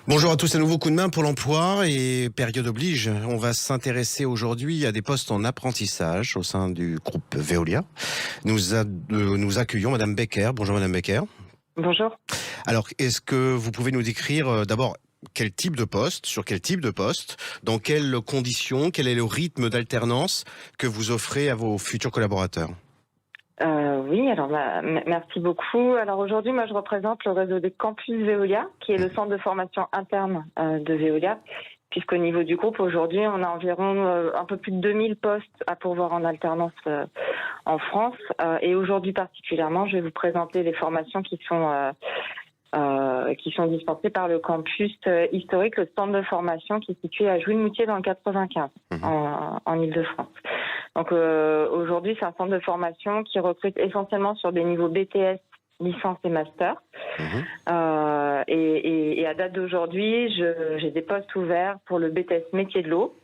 Bonjour à tous, à nouveau coup de main pour l'emploi et période oblige. On va s'intéresser aujourd'hui à des postes en apprentissage au sein du groupe Veolia. Nous accueillons Madame Becker. Bonjour Madame Becker. Bonjour. Alors, est-ce que vous pouvez nous décrire d'abord quel type de poste, sur quel type de poste, dans quelles conditions, quel est le rythme d'alternance que vous offrez à vos futurs collaborateurs? Oui, alors merci beaucoup. Alors aujourd'hui, moi je représente le réseau des campus Veolia, qui est le centre de formation interne de Veolia, puisqu'au niveau du groupe, aujourd'hui, on a environ un peu plus de 2000 postes à pourvoir en alternance en France. Et aujourd'hui particulièrement, je vais vous présenter les formations qui sont dispensées par le campus historique, le centre de formation qui est situé à Jouy-le-Moutier dans le 95, en Île-de-France. Donc aujourd'hui, c'est un centre de formation qui recrute essentiellement sur des niveaux BTS, licence et master. Et à date d'aujourd'hui, j'ai des postes ouverts pour le BTS métier de l'eau,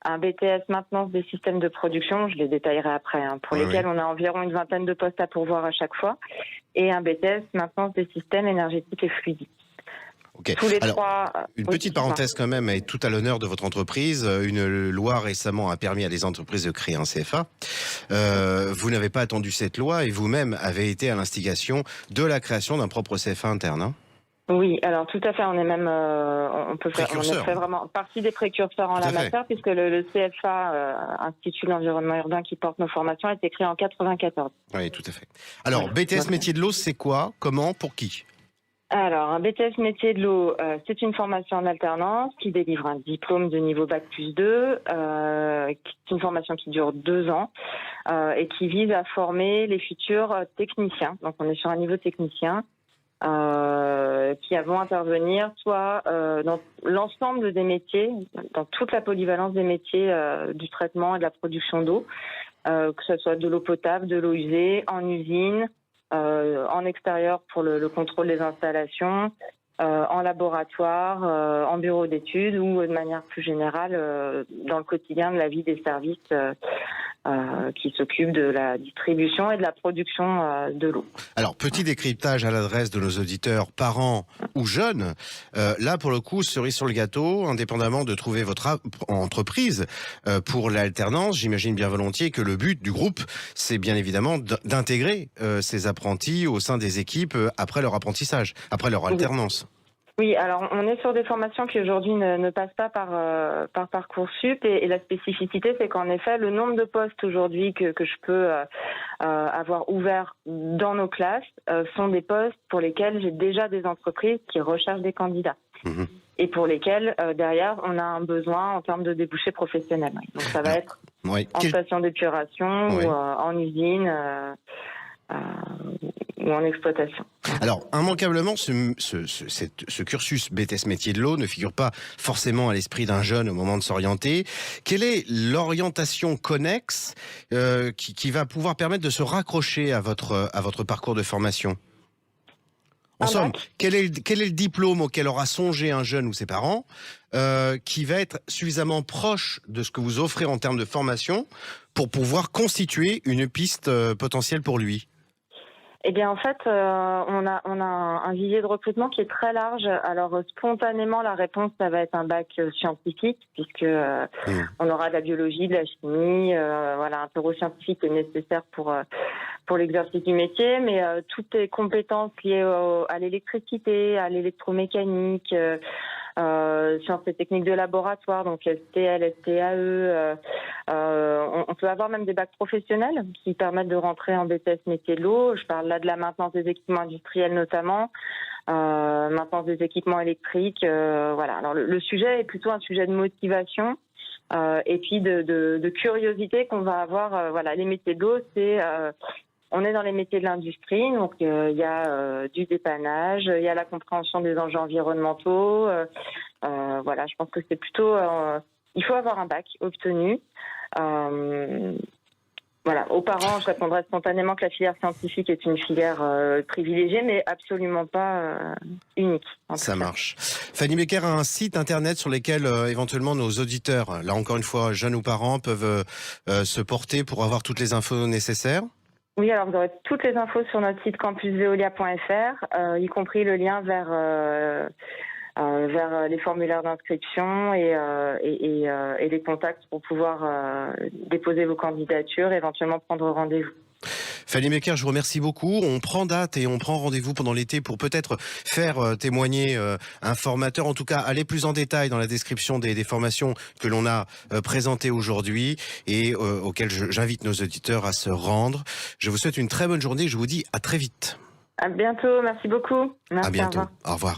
un BTS maintenance des systèmes de production, je les détaillerai après, pour lesquels on a environ une vingtaine de postes à pourvoir à chaque fois, et un BTS maintenance des systèmes énergétiques et fluidiques. Okay. Tous les Alors, trois. Une petite parenthèse quand même, est tout à l'honneur de votre entreprise. Une loi récemment a permis à des entreprises de créer un CFA. Vous n'avez pas attendu cette loi et vous-même avez été à l'instigation de la création d'un propre CFA interne. Oui, alors tout à fait. On est même, on fait vraiment partie des précurseurs en la matière, puisque le CFA, Institut de l'environnement urbain, qui porte nos formations, a été créé en 94. Oui, tout à fait. Alors, BTS métier de l'eau, c'est quoi, comment, pour qui? Alors, un BTS métier de l'eau, c'est une formation en alternance qui délivre un diplôme de niveau Bac+2. C'est une formation qui dure 2 ans et qui vise à former les futurs techniciens. Donc, on est sur un niveau technicien qui vont intervenir soit dans l'ensemble des métiers, dans toute la polyvalence des métiers du traitement et de la production d'eau, que ce soit de l'eau potable, de l'eau usée, en usine, en extérieur pour le contrôle des installations, en laboratoire, en bureau d'études ou de manière plus générale dans le quotidien de la vie des services qui s'occupent de la distribution et de la production de l'eau. Alors, petit décryptage à l'adresse de nos auditeurs, parents ou jeunes. Là, pour le coup, cerise sur le gâteau, indépendamment de trouver votre entreprise pour l'alternance, j'imagine bien volontiers que le but du groupe, c'est bien évidemment d'intégrer ces apprentis au sein des équipes après leur apprentissage, après leur alternance. Oui, alors on est sur des formations qui aujourd'hui ne passent pas par Parcoursup et la spécificité, c'est qu'en effet, le nombre de postes aujourd'hui que je peux avoir ouverts dans nos classes sont des postes pour lesquels j'ai déjà des entreprises qui recherchent des candidats. Et pour lesquels, derrière, on a un besoin en termes de débouchés professionnels. Donc ça va être en station d'épuration ou en usine ou en exploitation. Alors, immanquablement, ce cursus BTS métier de l'eau ne figure pas forcément à l'esprit d'un jeune au moment de s'orienter. Quelle est l'orientation connexe qui va pouvoir permettre de se raccrocher à votre parcours de formation ? En somme, quel est le diplôme auquel aura songé un jeune ou ses parents qui va être suffisamment proche de ce que vous offrez en termes de formation pour pouvoir constituer une piste potentielle pour lui ? Eh bien, en fait, on a un vivier de recrutement qui est très large. Alors, spontanément, la réponse, ça va être un bac scientifique, puisque on aura de la biologie, de la chimie, un terreau scientifique est nécessaire pour l'exercice du métier, mais toutes les compétences liées à l'électricité, à l'électromécanique, sciences et techniques de laboratoire, donc STL, STAE. On peut avoir même des bacs professionnels qui permettent de rentrer en BTS métier de l'eau. Je parle là de la maintenance des équipements industriels notamment, maintenance des équipements électriques. Alors le sujet est plutôt un sujet de motivation et puis de curiosité qu'on va avoir. Les métiers de l'eau, on est dans les métiers de l'industrie, donc il y a du dépannage, il y a la compréhension des enjeux environnementaux. Je pense que c'est plutôt... il faut avoir un bac obtenu. Aux parents, je répondrais spontanément que la filière scientifique est une filière privilégiée, mais absolument pas unique. Ça marche. Fanny Becker a un site internet sur lequel éventuellement nos auditeurs, là encore une fois, jeunes ou parents, peuvent se porter pour avoir toutes les infos nécessaires. Oui, alors vous aurez toutes les infos sur notre site campusveolia.fr, y compris le lien vers vers les formulaires d'inscription et les contacts pour pouvoir déposer vos candidatures, éventuellement prendre rendez-vous. Fanny Mecker, je vous remercie beaucoup. On prend date et on prend rendez-vous pendant l'été pour peut-être faire témoigner un formateur, en tout cas aller plus en détail dans la description des formations que l'on a présentées aujourd'hui et auxquelles j'invite nos auditeurs à se rendre. Je vous souhaite une très bonne journée. Je vous dis à très vite. À bientôt. Merci beaucoup. Merci, À bientôt. au revoir. Au revoir.